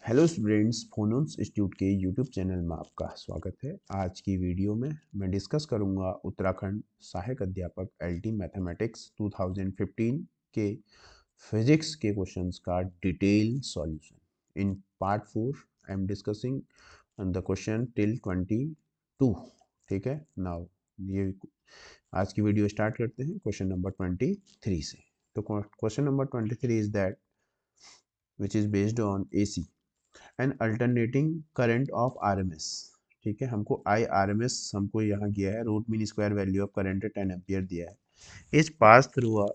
Hello students, फोनोन्स institute के YouTube channel में आपका स्वागत है। आज की वीडियो में मैं डिस्कस करूंगा उत्तराखंड सहायक अध्यापक एलटी मैथमेटिक्स 2015 के फिजिक्स के क्वेश्चंस का detail solution. In part 4 I am discussing the question till 22। ठीक है, नाउ ये आज की वीडियो स्टार्ट करते हैं क्वेश्चन नंबर 23 से। तो question number 23 is that which is based on AC and alternating current of RMS. ठीक है, हमको आई आरएमएस हमको यहाँ किया है, root mean square value of current 10 ampere दिया है। Is pass through a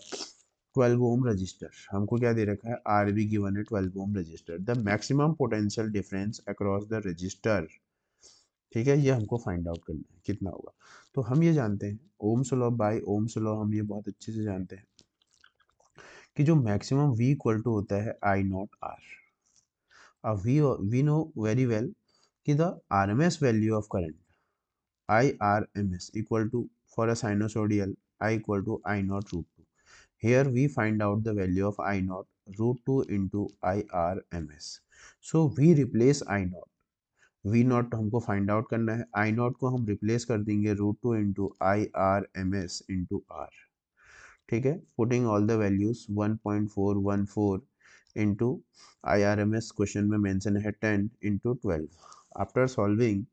12 ohm register. हमको क्या दे रखा है, आर बी गिवन है 12 ohm resistor. The maximum potential difference across the resistor. ठीक है, ये हमको फाइंड आउट करना है कितना होगा। तो हम ये जानते हैं Ohm's law by Ohm's law, हम ये बहुत अच्छे से जानते हैं कि जो मैक्सिमम v इक्वल टू होता है आई नॉट आर। अब we know very well कि the RMS value of current IRMS equal to, for a sinusoidal, I equal to I naught root 2. Here we find out the value of I naught root 2 into IRMS. So we replace I naught. V naught हमको find out करना है, I naught को हम replace कर देंगे root 2 into IRMS into R. ठीक है, putting all the values 1.414 into IRMS question में मेंशन है 10 into 12। After solving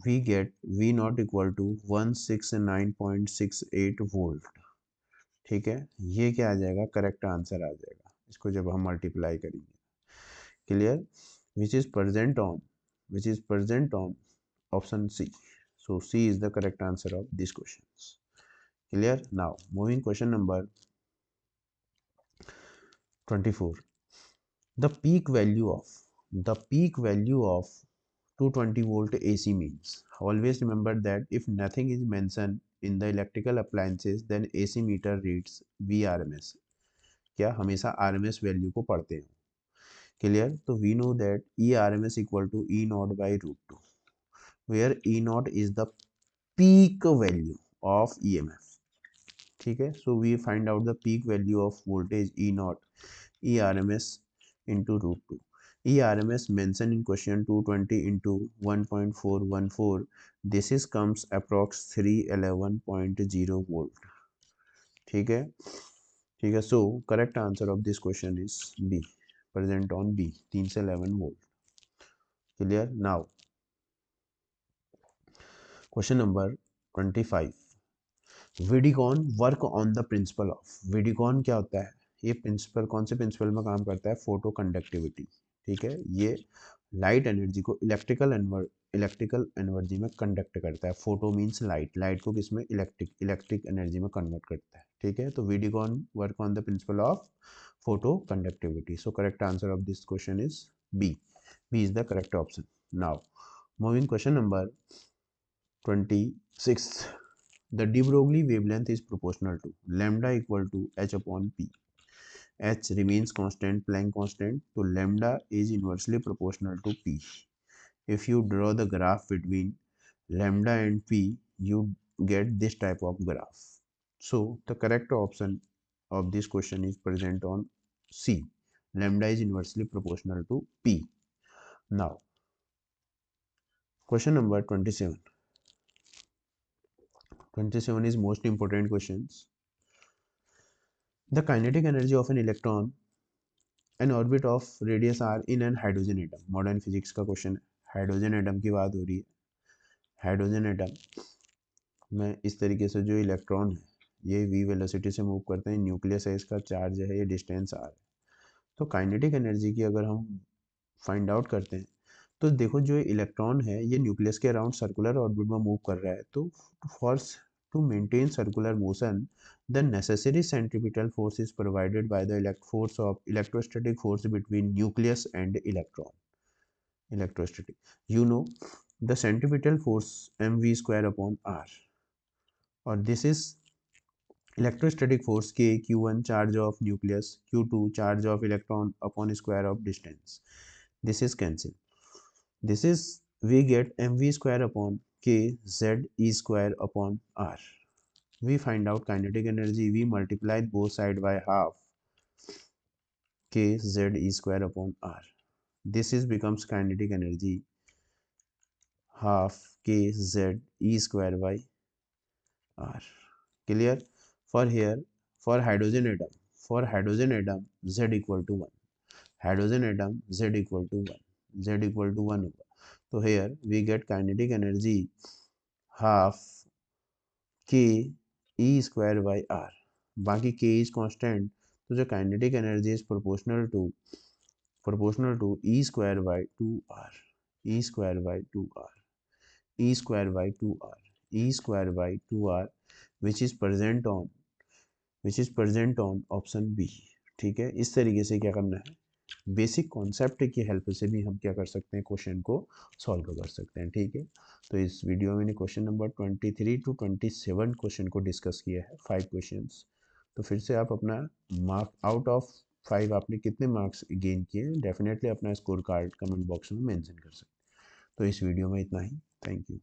we get V not equal to 169.68 volt. ठीक है, ये क्या आ जाएगा, करेक्ट आंसर आ जाएगा इसको जब हम मल्टीप्लाई करेंगे। Clear, which is present on option C. So C is the correct answer of this question. Clear? Now moving question number 24. The peak value of 220 volt AC means. Always remember that if nothing is mentioned in the electrical appliances, then AC meter reads VRMS. क्या हमेशा RMS value को पढ़ते हैं। Clear, तो we know that ERMS equal to E not by root two, where E not is the peak value of EMF। ठीक है, so we find out the peak value of voltage E not ERMS into root 2. ERMS mentioned in question 220 into 1.414. This is comes approx 311.0 volt. ठीक है, ठीक है। So correct answer of this question is B, present on B, 3 से 11 volt. Clear? Now question number 25. Vidicon work on the principle of. Vidicon क्या होता है, ये principal कौन से प्रिंसिपल में काम करता है, फोटो कंडक्टिविटी। ठीक है, ये लाइट एनर्जी को इलेक्ट्रिकल एनर्जी में कंडक्ट करता है। फोटो मींस लाइट, लाइट को किसमें, इलेक्ट्रिक एनर्जी में कन्वर्ट करता है। ठीक है, तो vidicon work on the principle of photo conductivity. So correct answer of this question is B is the correct option. Now moving question number 26. The de Broglie wavelength is proportional to lambda equal to h upon p. H remains constant, Planck constant, so lambda is inversely proportional to p. If you draw the graph between lambda and p, you get this type of graph. So the correct option of this question is present on C. Lambda is inversely proportional to p. Now question number 27. 27 is most important questions. The kinetic energy of an electron and orbit of radius r in an hydrogen atom. Modern physics का question है, hydrogen atom की बात हो रही है। Hydrogen atom में इस तरीके से जो इलेक्ट्रॉन है ये v वेलोसिटी से मूव करते हैं, न्यूक्लियस है, इसका चार्ज है, ये डिस्टेंस r है। तो काइनेटिक एनर्जी की अगर हम फाइंड आउट करते हैं तो देखो जो इलेक्ट्रॉन है ये न्यूक्लियस के अराउंड सर्कुलर ऑर्बिट में मूव कर रहा है। तो force to maintain circular motion, the necessary centripetal force is provided by the electrostatic force between nucleus and electron. Electrostatic. You know the centripetal force mv square upon r, or this is electrostatic force k, q1 charge of nucleus, q2 charge of electron upon square of distance. This is cancelled. This is we get mv square upon k z e square upon r. We find out kinetic energy, we multiplied both side by half k z e square upon r. this is becomes kinetic energy half k z e square by r. Clear? For here, for hydrogen atom, z equal to 1, hydrogen atom z equal to 1, z equal to 1 होगा. तो here we get kinetic energy half k e square by r. बाकी k is constant, तो जो kinetic energy is proportional to e square by 2r, e square by 2r, e square by 2r, e square by 2r, which is present on option B. ठीक है, इस तरीके से क्या करना है, बेसिक कॉन्सेप्ट की हेल्प से भी हम क्या कर सकते हैं, क्वेश्चन को सॉल्व कर सकते हैं. ठीक है, तो इस वीडियो में मैंने क्वेश्चन नंबर 23 to 27 क्वेश्चन को डिस्कस किया है, 5 क्वेश्चंस. तो फिर से आप अपना मार्क आउट ऑफ 5 आपने कितने मार्क्स गेन किए, डेफिनेटली अपना स्कोर कार्ड कमेंट बॉक्स में मेंशन कर सकते हैं. तो इस वीडियो में इतना ही. Thank you.